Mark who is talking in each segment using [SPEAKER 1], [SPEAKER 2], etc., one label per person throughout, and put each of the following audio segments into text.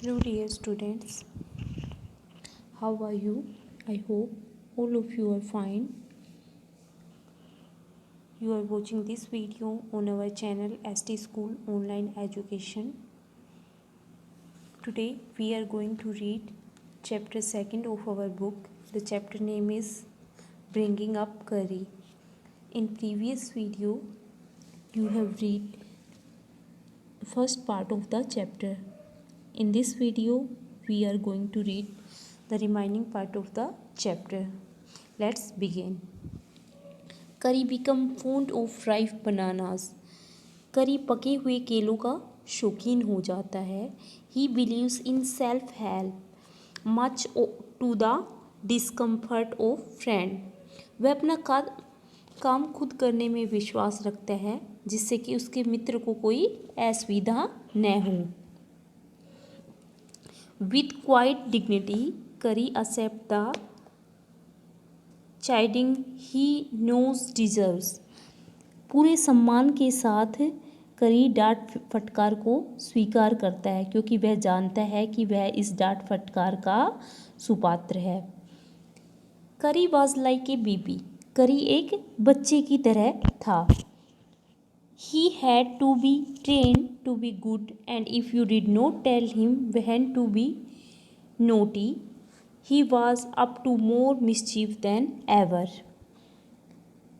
[SPEAKER 1] Hello, dear students. How are you? I hope all of you are fine. You are watching this video on our channel ST School Online Education. Today we are going to read chapter 2 of our book. The chapter name is Bringing Up Curry. In previous video, you have read first part of the chapter. In this video, we are going to read the remaining part of the chapter. Let's begin. Curry become fond of ripe bananas. करी पके हुए केलों का शौकीन हो जाता है. He believes in self help much to the discomfort of friend. वह अपना काम खुद करने में विश्वास रखता है जिससे कि उसके मित्र को कोई असुविधा न हो. With quiet dignity, Curry accepts the chiding he knows deserves. पूरे सम्मान के साथ करी डांट फटकार को स्वीकार करता है क्योंकि वह जानता है कि वह इस डांट फटकार का सुपात्र है. करी वॉज लाइक ए बेबी. करी एक बच्चे की तरह था. He had to be trained to be good, and if you did not tell him when to be naughty, he was up to more mischief than ever.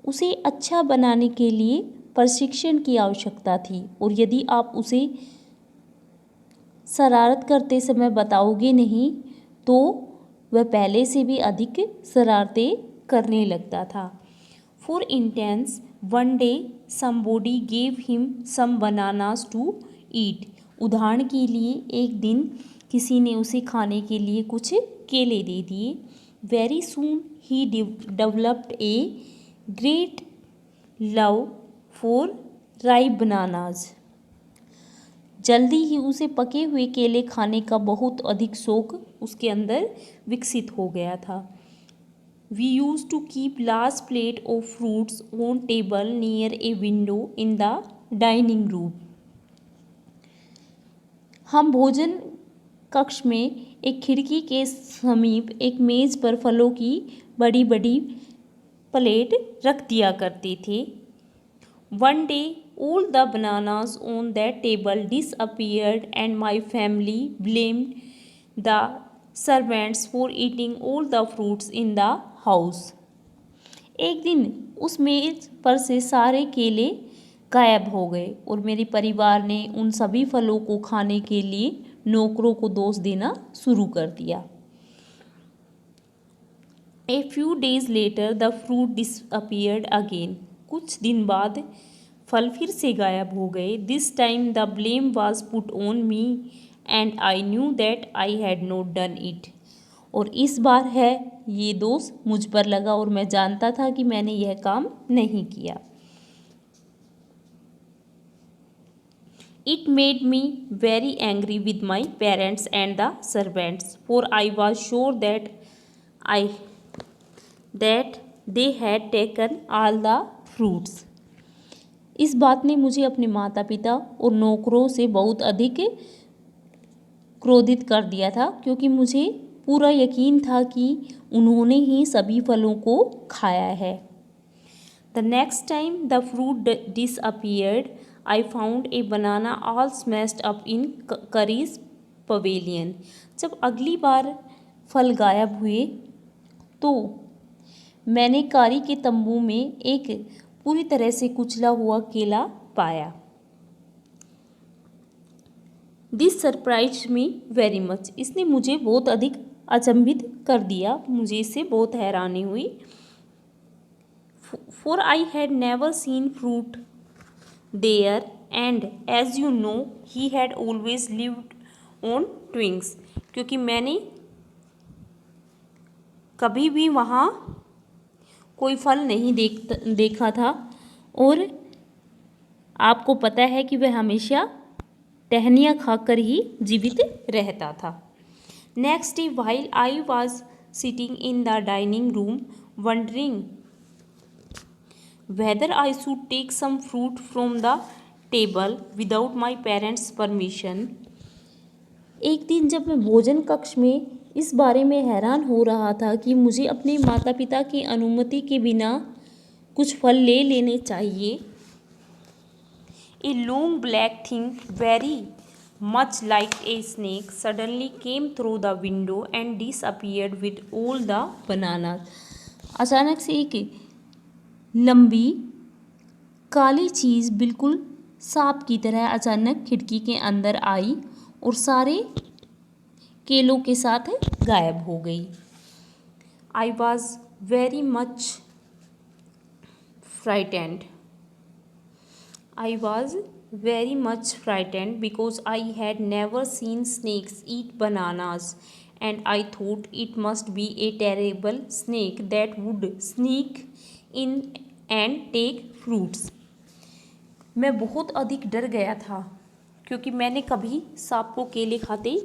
[SPEAKER 1] उसे अच्छा बनाने के लिए प्रशिक्षण की आवश्यकता थी और यदि आप उसे शरारत करते समय बताओगे नहीं तो वह पहले से भी अधिक शरारतें करने लगता था. For instance, one day somebody gave him some bananas to eat. उदाहरण के लिए एक दिन किसी ने उसे खाने के लिए कुछ केले दे दिए. Very soon he developed a great love for ripe bananas. जल्दी ही उसे पके हुए केले खाने का बहुत अधिक शौक उसके अंदर विकसित हो गया था. We used to keep large plate of fruits on table near a window in the dining room. हम भोजन कक्ष में एक खिड़की के समीप एक मेज पर फलों की बड़ी बड़ी प्लेट रख दिया करते थे. One day all the bananas on that table disappeared and my family blamed the servants for eating all the fruits in the house. एक दिन उस मेज पर से सारे केले गायब हो गए और मेरे परिवार ने उन सभी फलों को खाने के लिए नौकरों को दोष देना शुरू कर दिया. A few days later the fruit disappeared again. कुछ दिन बाद फल फिर से गायब हो गए. This time the blame was put on me and I knew that I had not done it. और इस बार है ये दोष मुझ पर लगा और मैं जानता था कि मैंने यह काम नहीं किया. It made me very angry with my parents and the servants, for I was sure that they had taken all the fruits. इस बात ने मुझे अपने माता पिता और नौकरों से बहुत अधिक क्रोधित कर दिया था क्योंकि मुझे पूरा यकीन था कि उन्होंने ही सभी फलों को खाया है. The next time the fruit disappeared, I found a banana all smashed up in Curry's pavilion. जब अगली बार फल गायब हुए तो मैंने कारी के तंबू में एक पूरी तरह से कुचला हुआ केला पाया. This surprised me very much. इसने मुझे बहुत अधिक अचंभित कर दिया. मुझे इससे बहुत हैरानी हुई. For I had never seen fruit there, and as you know, he had always lived on twigs. क्योंकि मैंने कभी भी वहाँ कोई फल नहीं देखा था और आपको पता है कि वह हमेशा टहनियाँ खाकर ही जीवित रहता था. Next day, while I was sitting in the dining room, wondering whether I should take some fruit from the table without my parents' permission,
[SPEAKER 2] एक दिन जब मैं भोजन कक्ष में इस बारे में हैरान हो रहा था कि मुझे अपने माता पिता की अनुमति के बिना कुछ फल ले लेने चाहिए,
[SPEAKER 1] A long black thing, very much like a snake, suddenly came through the window and disappeared with all the
[SPEAKER 2] बनाना। अचानक से एक लंबी काली चीज़ बिल्कुल सांप की तरह अचानक खिड़की के अंदर आई और सारे केलों के साथ गायब हो गई।
[SPEAKER 1] I was very much frightened. I was very much frightened because I had never seen snakes eat bananas, and I thought it must be a terrible snake that would sneak in and take fruits. मैं बहुत अधिक डर गया था क्योंकि मैंने कभी सांप को केले खाते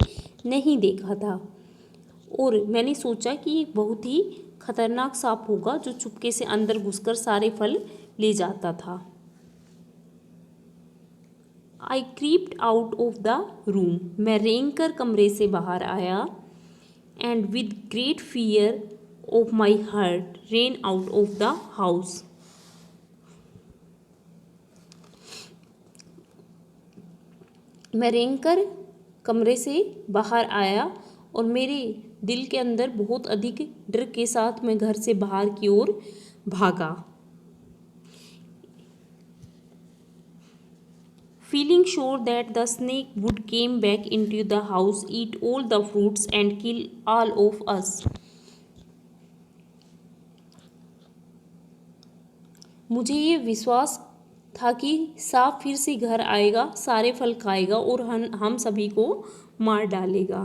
[SPEAKER 1] नहीं देखा था और मैंने सोचा कि एक बहुत ही खतरनाक सांप होगा जो चुपके से अंदर घुसकर सारे फल ले जाता था। I creeped out of the room. मैं रेंगकर कमरे से बाहर आया and with great fear of my heart ran out of the house. मैं रेंगकर कमरे से बाहर आया और मेरे दिल के अंदर बहुत अधिक डर के साथ मैं घर से बाहर की ओर भागा। Feeling sure that the snake would came back into the house, eat all the fruits and kill all of us. मुझे ये विश्वास था कि सांप फिर से घर आएगा, सारे फल खाएगा और हम सभी को मार डालेगा।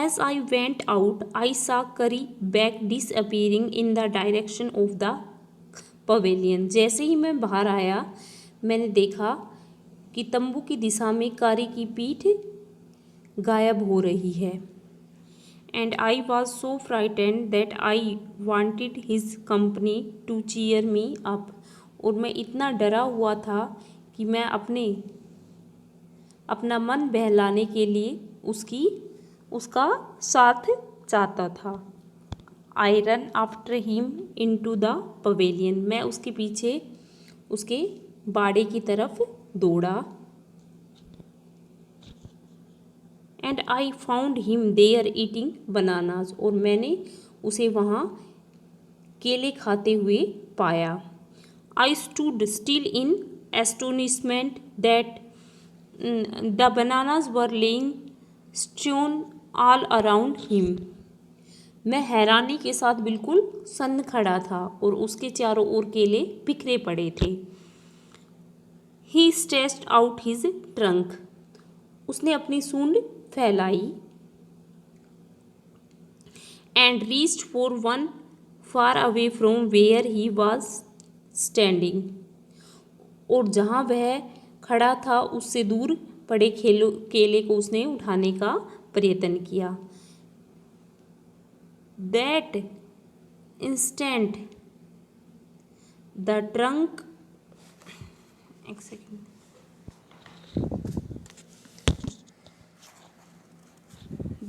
[SPEAKER 1] As I went out, I saw Curry back disappearing in the direction of the pavilion. जैसे ही मैं बाहर आया, मैंने देखा कि तंबू की दिशा में कारी की पीठ गायब हो रही है। And I was so frightened that I wanted his company to cheer me up. और मैं इतना डरा हुआ था कि मैं अपना मन बहलाने के लिए उसका साथ चाहता था। I run after him into the pavilion. मैं उसके पीछे उसके बाड़े की तरफ दौड़ा। And I found him there eating bananas. और मैंने उसे वहाँ केले खाते हुए पाया। I stood still in astonishment that the bananas were lying strewn all around him. मैं हैरानी के साथ बिल्कुल सन्न खड़ा था और उसके चारों ओर केले बिखरे पड़े थे। He stretched out his trunk. उसने अपनी सूंड फैलाई and reached for one far away from where he was standing. और जहाँ वह खड़ा था उससे दूर पड़े केले को उसने उठाने का प्रयत्न किया। That instant the trunk एक second.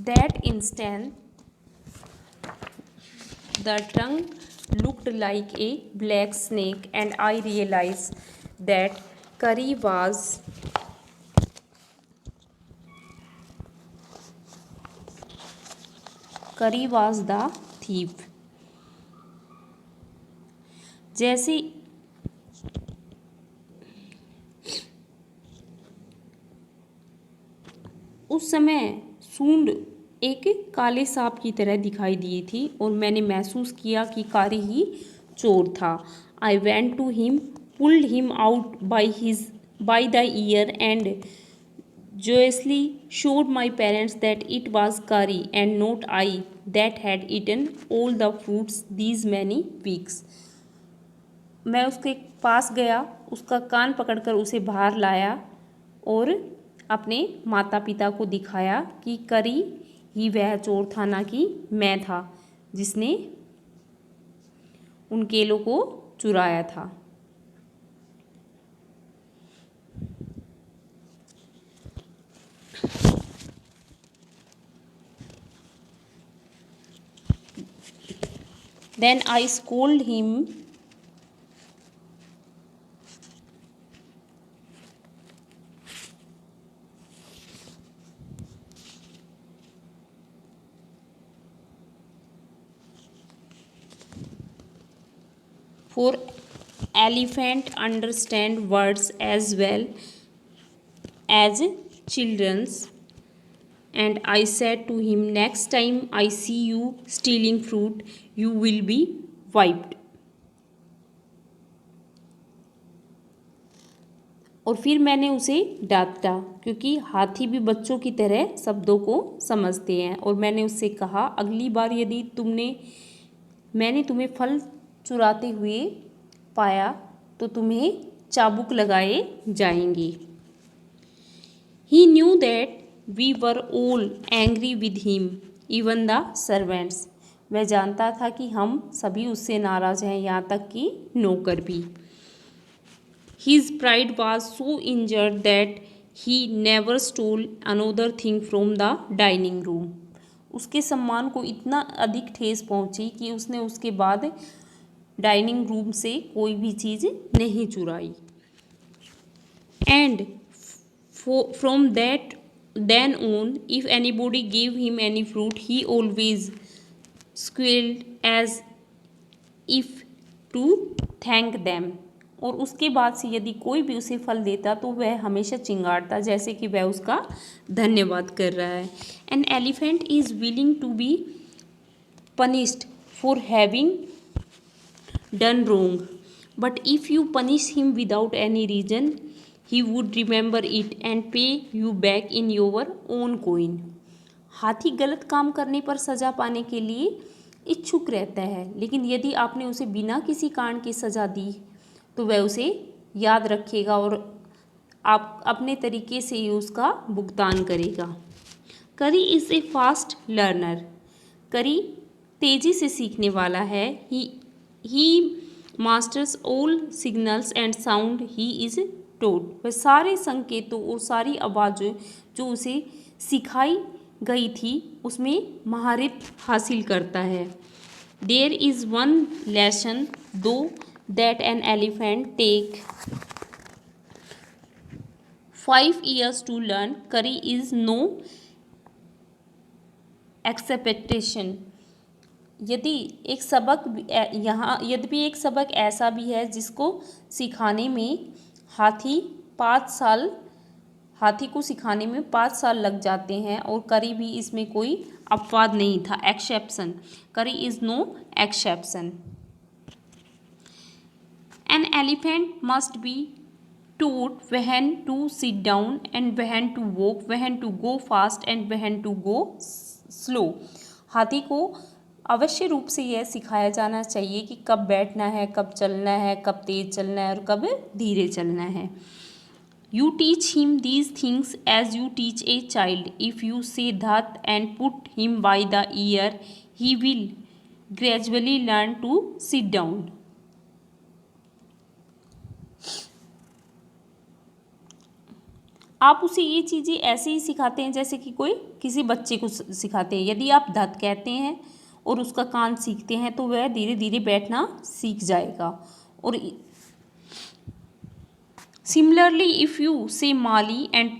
[SPEAKER 1] That instant, the trunk looked like a black snake, and I realized that Curry was the thief. जैसे उस समय सूंड एक काले सांप की तरह दिखाई दी थी और मैंने महसूस किया कि कारी ही चोर था। I went to him, pulled him out by the ear and joyously showed my parents that it was Kari and not I that had eaten all the fruits these many weeks. मैं उसके पास गया, उसका कान पकड़कर उसे बाहर लाया और अपने माता पिता को दिखाया कि करी ही वह चोर था, ना कि मैं था जिसने उन केलों को चुराया था।
[SPEAKER 2] Then I scold him for elephant understand words as well as children's, and I said to him, next time I see you stealing fruit you will be wiped. और फिर मैंने उसे डांटा क्योंकि हाथी भी बच्चों की तरह शब्दों को समझते हैं, और मैंने उससे कहा अगली बार यदि मैंने तुम्हें फल चुराते हुए पाया तो तुम्हें चाबुक लगाए जाएंगे। He knew that we were all angry with him, even the servants. वह जानता था कि हम सभी उससे नाराज़ हैं, यहाँ तक कि नौकर भी। His pride was so injured that he never stole another thing from the dining room. उसके सम्मान को इतना अधिक ठेस पहुंची कि उसने उसके बाद डाइनिंग रूम से कोई भी चीज़ नहीं चुराई। And from that then on, if anybody gave him any fruit, he always squealed as if to thank them. और उसके बाद से यदि कोई भी उसे फल देता तो वह हमेशा चिंगाड़ता जैसे कि वह उसका धन्यवाद कर रहा है। An elephant is willing to be punished for having done wrong, but if you punish him without any reason, he would remember it and pay you back in your own coin. हाथी गलत काम करने पर सज़ा पाने के लिए इच्छुक रहता है, लेकिन यदि आपने उसे बिना किसी कारण की सज़ा दी तो वह उसे याद रखेगा और आप अपने तरीके से ही उसका भुगतान करेगा। करी इज़ ए फास्ट लर्नर। करी तेज़ी से सीखने वाला है। He masters all signals and sound he is टोड। वह सारे संकेतों और सारी आवाज़ें जो उसे सिखाई गई थी उसमें महारत हासिल करता है। देयर इज़ वन लेसन दो that an elephant take 5 years to learn. Curry is no exception. यदि एक सबक ऐसा भी है जिसको सिखाने में हाथी को सिखाने में 5 साल लग जाते हैं, और करी भी इसमें कोई अपवाद नहीं था, exception. Kari is no exception. An elephant must be taught when to sit down and when to walk, when to go fast and when to go slow. हाथी को अवश्य रूप से यह सिखाया जाना चाहिए कि कब बैठना है, कब चलना है, कब तेज चलना है और कब धीरे चलना है। You teach him these things as you teach a child. If you say that and put him by the ear, he will gradually learn to sit down. आप उसे ये चीज़ें ऐसे ही सिखाते हैं जैसे कि कोई किसी बच्चे को सिखाते हैं। यदि आप धत कहते हैं और उसका कान सीखते हैं तो वह धीरे धीरे बैठना सीख जाएगा। और सिमिलरली इफ़ यू से माली and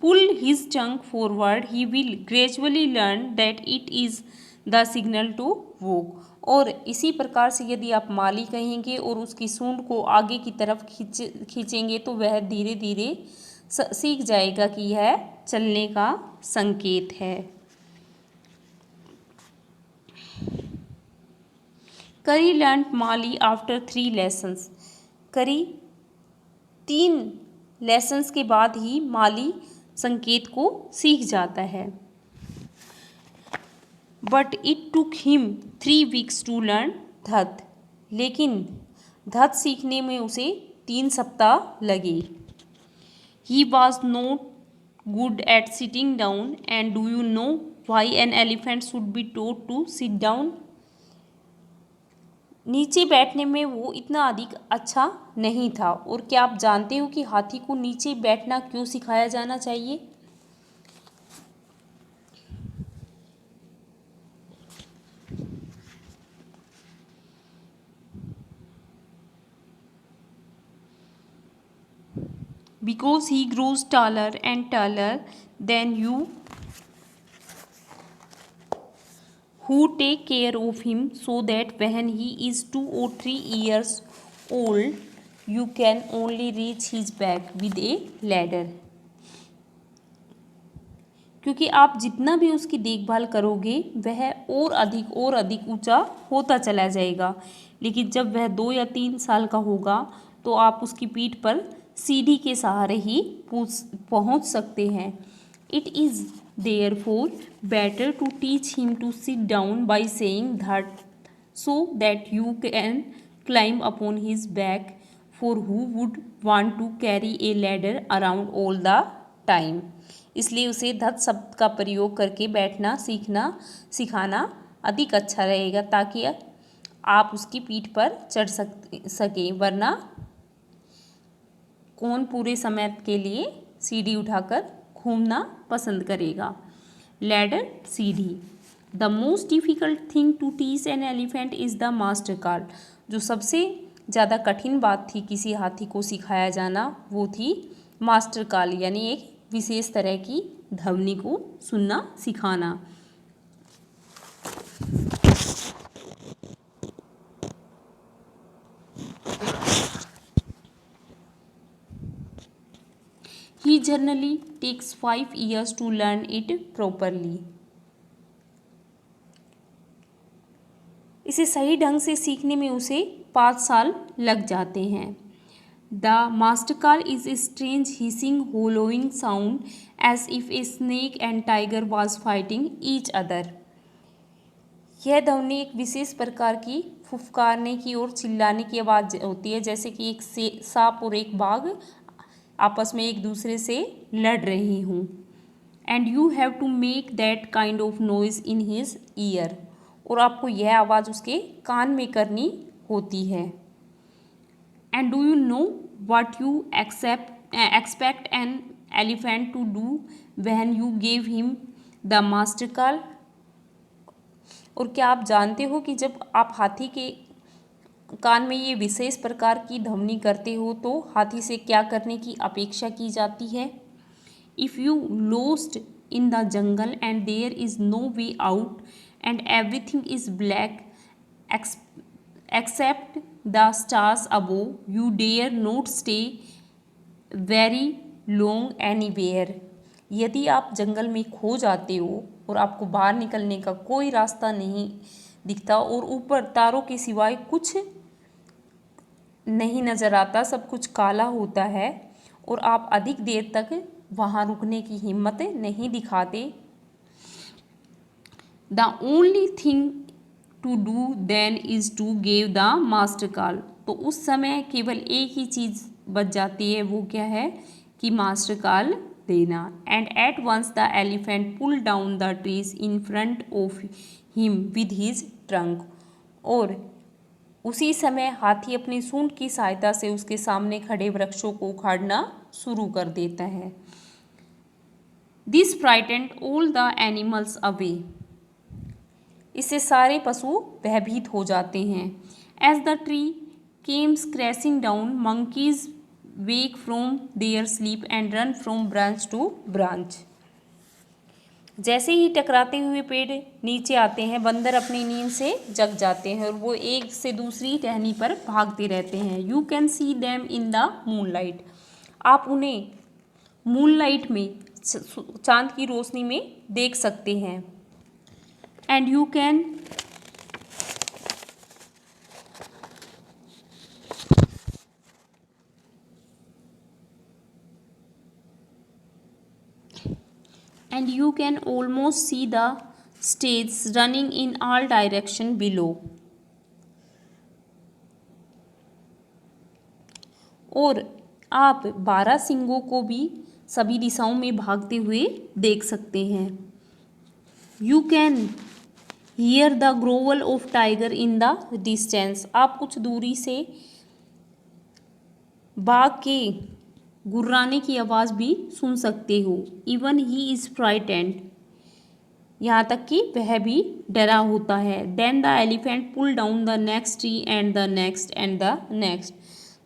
[SPEAKER 2] pull his tongue forward he will gradually learn that it is the signal to walk. और इसी प्रकार से यदि आप माली कहेंगे और उसकी सूंड को आगे की तरफ खींचेंगे तो वह धीरे धीरे सीख जाएगा कि यह चलने का संकेत है। करी लर्न माली आफ्टर 3 लेसन्स। करी 3 लेसन्स के बाद ही माली संकेत को सीख जाता है। But it took him 3 weeks to learn that. लेकिन धत सीखने में उसे 3 सप्ताह लगे। He was not good at sitting down, and do you know why an elephant should be taught to sit down? नीचे बैठने में वो इतना अधिक अच्छा नहीं था, और क्या आप जानते हो कि हाथी को नीचे बैठना क्यों सिखाया जाना चाहिए? because he grows taller and taller than you who take care of him so that when he is 2 or 3 years old you can only reach his back with a ladder। क्योंकि आप जितना भी उसकी देखभाल करोगे वह और अधिक ऊंचा होता चला जाएगा, लेकिन जब वह 2 या 3 साल का होगा तो आप उसकी पीठ पर सीढ़ी के सहारे ही पहुंच सकते हैं। It is therefore better to teach him to sit down by saying that so that you can climb upon his back, for who would want to carry a ladder around all the time। इसलिए उसे धत शब्द का प्रयोग करके बैठना सिखाना अधिक अच्छा रहेगा ताकि आप उसकी पीठ पर चढ़ सकें, वरना कौन पूरे समय के लिए सीढ़ी उठाकर घूमना पसंद करेगा। लैडर सीढ़ी। The most difficult thing to teach an elephant is the master call. जो सबसे ज़्यादा कठिन बात थी किसी हाथी को सिखाया जाना वो थी मास्टर कॉल, यानी एक विशेष तरह की ध्वनि को सुनना सिखाना। He generally takes 5 years to learn it properly। इसे सही ढंग से सीखने में उसे 5 साल लग जाते हैं। The master call is a strange hissing hollowing sound as if a snake and tiger was fighting each other. यह ध्वनि एक विशेष प्रकार की फुफकारने की और चिल्लाने की आवाज़ होती है, जैसे कि एक सांप और एक बाघ आपस में एक दूसरे से लड़ रही हूँ। And you have to make that kind of noise in his ear. और आपको यह आवाज़ उसके कान में करनी होती है। And do you know what you expect an elephant to do when you give him the master call. और क्या आप जानते हो कि जब आप हाथी के कान में ये विशेष प्रकार की ध्वनि करते हो तो हाथी से क्या करने की अपेक्षा की जाती है। If you lost in the jungle and there is no way out and everything is black except the stars above you dare not stay very long anywhere. यदि आप जंगल में खो जाते हो और आपको बाहर निकलने का कोई रास्ता नहीं दिखता और ऊपर तारों के सिवाय कुछ नहीं नज़र आता, सब कुछ काला होता है और आप अधिक देर तक वहाँ रुकने की हिम्मत नहीं दिखाते, the only thing to do then is to give the master call. तो उस समय केवल एक ही चीज़ बच जाती है, वो क्या है कि मास्टर कॉल देना। And at once the elephant pull down the trees in front of him with his trunk. और उसी समय हाथी अपनी सूंड की सहायता से उसके सामने खड़े वृक्षों को उखाड़ना शुरू कर देता है। This frightened all the animals away. इससे सारे पशु भयभीत हो जाते हैं। As the tree comes crashing down monkeys wake from their sleep and run from branch to branch. जैसे ही टकराते हुए पेड़ नीचे आते हैं बंदर अपनी नींद से जग जाते हैं और वो एक से दूसरी टहनी पर भागते रहते हैं। You can see them in the moonlight. आप उन्हें मूनलाइट में चांद की रोशनी में देख सकते हैं। And you can almost see the stages running in all direction below। और आप 12 सिंगों को भी सभी दिशाओं में भागते हुए देख सकते हैं। You can hear the grovel of tiger in the distance. आप कुछ दूरी से बाघ के गुर्राने की आवाज़ भी सुन सकते हो। Even he is frightened. यहाँ तक कि वह भी डरा होता है। Then the elephant pull down the next tree and the next and the next.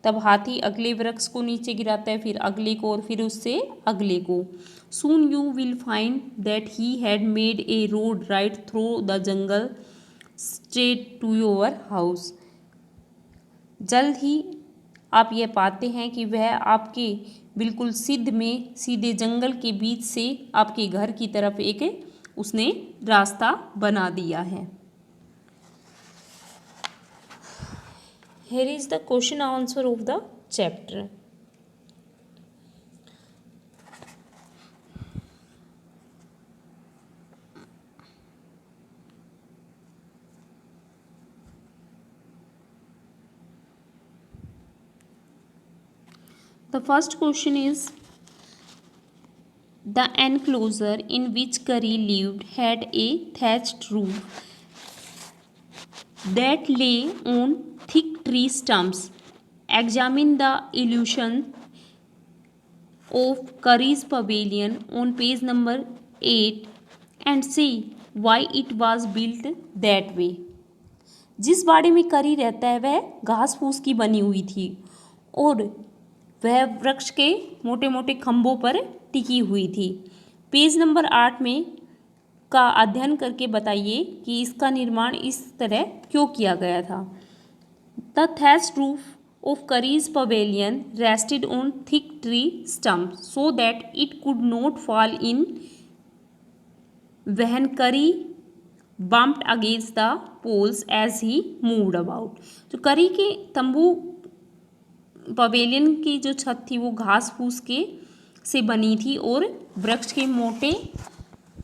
[SPEAKER 2] तब हाथी अगले वृक्ष को नीचे गिराता है, फिर अगले को और फिर उससे अगले को। Soon you will find that he had made a road right through the jungle straight to your house. जल्द ही आप यह पाते हैं कि वह आपके बिल्कुल सीधे जंगल के बीच से आपके घर की तरफ एक उसने रास्ता बना दिया है। Here is the question answer of the chapter. The first question is, the enclosure in which Curry lived had a thatched roof that lay on thick tree stumps. Examine the illusion of Curry's pavilion on page number 8 and see why it was built that way. जिस बाड़े में करी रहता है वह घास फूस की बनी हुई थी और वह वृक्ष के मोटे मोटे खंभों पर टिकी हुई थी। पेज नंबर 8 में का अध्ययन करके बताइए कि इसका निर्माण इस तरह क्यों किया गया था। The thatched roof of Curry's pavilion rested on thick tree stumps so that it could not fall in when Curry bumped against the poles as he moved about। जो करी के तंबू पवेलियन की जो छत थी वो घास फूस के से बनी थी और वृक्ष के मोटे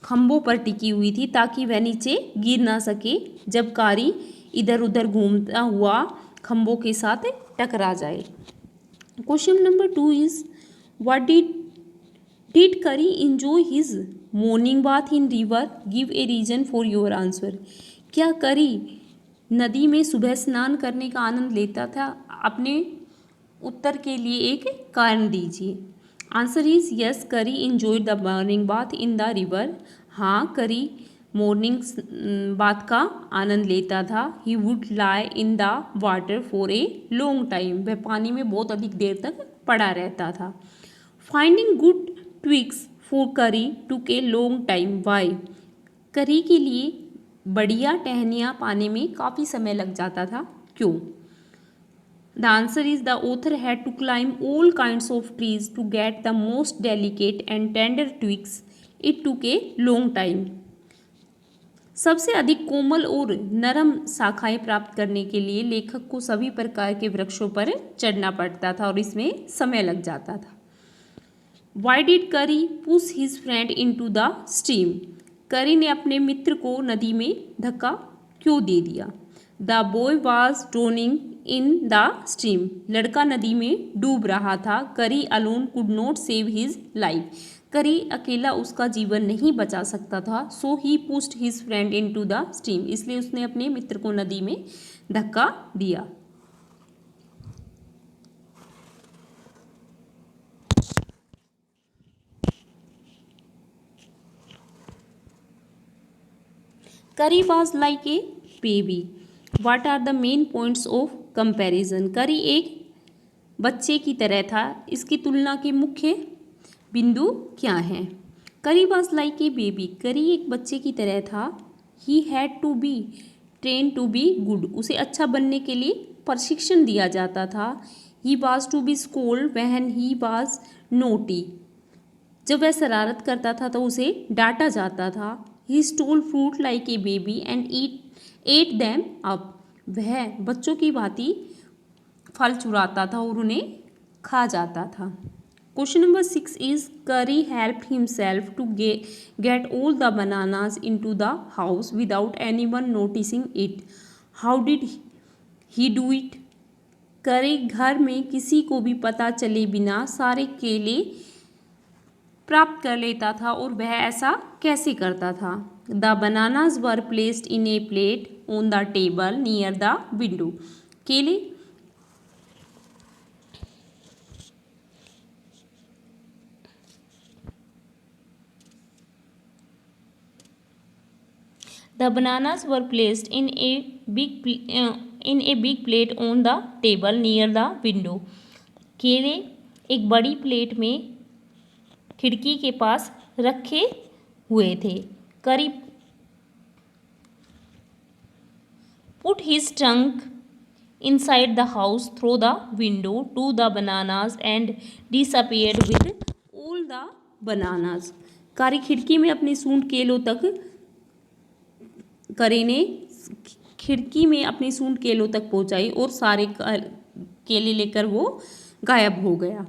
[SPEAKER 2] खंभों पर टिकी हुई थी ताकि वह नीचे गिर ना सके जब कारी इधर उधर घूमता हुआ खंभों के साथ टकरा जाए। Question number 2 is, what did Kari enjoy his morning bath in river? Give a reason for your answer. क्या करी नदी में सुबह स्नान करने का आनंद लेता था? अपने उत्तर के लिए एक कारण दीजिए। आंसर इज यस, करी enjoyed the morning bath in the river. हाँ, करी मॉर्निंग बाथ का आनंद लेता था। He would lie in the water for a long time. वह पानी में बहुत अधिक देर तक पड़ा रहता था। फाइंडिंग गुड ट्विग्स फॉर करी टुक ए लॉन्ग टाइम। वाई? करी के लिए बढ़िया टहनियाँ पाने में काफ़ी समय लग जाता था। क्यों? The answer is the author had to climb all kinds of trees to get the most delicate and tender twigs. It took a long time. सबसे अधिक कोमल और नरम शाखाएं प्राप्त करने के लिए लेखक को सभी प्रकार के वृक्षों पर चढ़ना पड़ता था और इसमें समय लग जाता था। Why did Curry push his friend into the stream? करी ने अपने मित्र को नदी में धक्का क्यों दे दिया? The boy was drowning in the stream. लड़का नदी में डूब रहा था। करी alone could not save his life. करी अकेला उसका जीवन नहीं बचा सकता था। So he pushed his friend into the stream. इसलिए उसने अपने मित्र को नदी में धक्का दिया। Curry was like a baby. What are the main points of comparison? करी एक बच्चे की तरह था। इसकी तुलना के मुख्य बिंदु क्या हैं? करी वॉज लाइक ए बेबी। करी एक बच्चे की तरह था। He had to be train to be good. उसे अच्छा बनने के लिए प्रशिक्षण दिया जाता था। He was to be scold when he was naughty. जब वह शरारत करता था तो उसे डांटा जाता था। He stole fruit like a baby and at them up. वह बच्चों की भांति फल चुराता था और उन्हें खा जाता था। Question number 6 is, Kari helped himself to get all the bananas into the house without anyone noticing it. How did he do it? Kari घर में किसी को भी पता चले बिना सारे केले प्राप्त कर लेता था और वह ऐसा कैसे करता था? The bananas were placed in A plate on the table near the window. केले The bananas were placed in a in a big plate on the table near the window. केले एक बड़ी प्लेट में खिड़की के पास रखे हुए थे। करी put his trunk inside the house through the window to the bananas and disappeared with all the bananas। कारी खिड़की में अपने सूंड केलों तक करी ने खिड़की में अपनी सूंड केलों तक पहुंचाई और सारे केले लेकर वो गायब हो गया।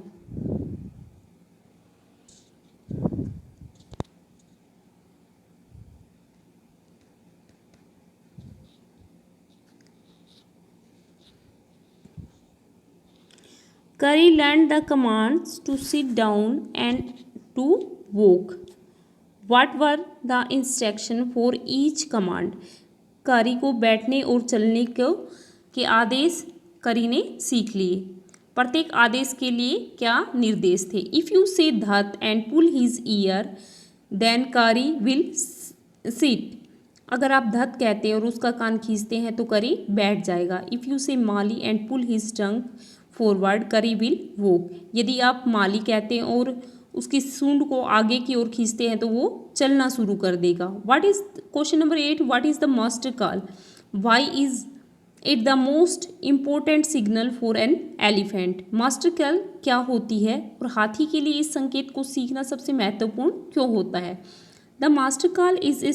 [SPEAKER 2] Curry learned the commands to sit down and to walk. What were the instructions for each command? कारी को बैठने और चलने के आदेश करी ने सीख लिए। प्रत्येक आदेश के लिए क्या निर्देश थे? If you say धत and pull his ear, then कारी will sit. अगर आप धत कहते हैं और उसका कान खींचते हैं तो करी बैठ जाएगा। If you say Mali and pull his trunk forward, करी विल वॉक। यदि आप माली कहते हैं और उसकी सूंड को आगे की ओर खींचते हैं तो वो चलना शुरू कर देगा। What is question number 8, what is the master call? Why is it the most important signal for an elephant? Master call क्या होती है और हाथी के लिए इस संकेत को सीखना सबसे महत्वपूर्ण क्यों होता है? The master call is a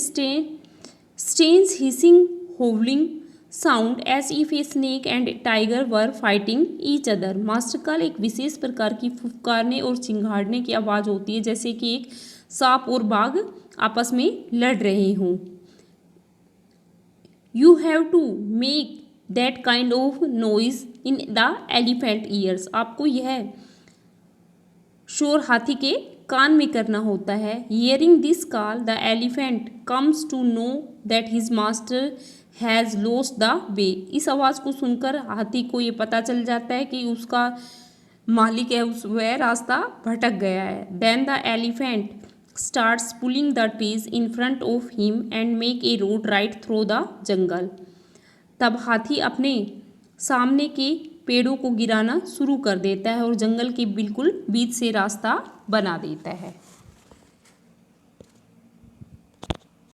[SPEAKER 2] strange hissing howling sound as if a snake and tiger were fighting each other. Master call एक विशेष प्रकार की फुफकारने और चिंगाड़ने की आवाज़ होती है जैसे कि एक सांप और बाघ आपस में लड़ रहे हों। You have to make that kind of noise in the elephant ears. आपको यह शोर हाथी के कान में करना होता है। Hearing this call the elephant comes to know that his master has lost the way. इस आवाज़ को सुनकर हाथी को ये पता चल जाता है कि उसका मालिक है वह रास्ता भटक गया है। Then the elephant starts pulling the trees in front of him and make a road right through the jungle. तब हाथी अपने सामने के पेड़ों को गिराना शुरू कर देता है और जंगल के बिल्कुल बीच से रास्ता बना देता है।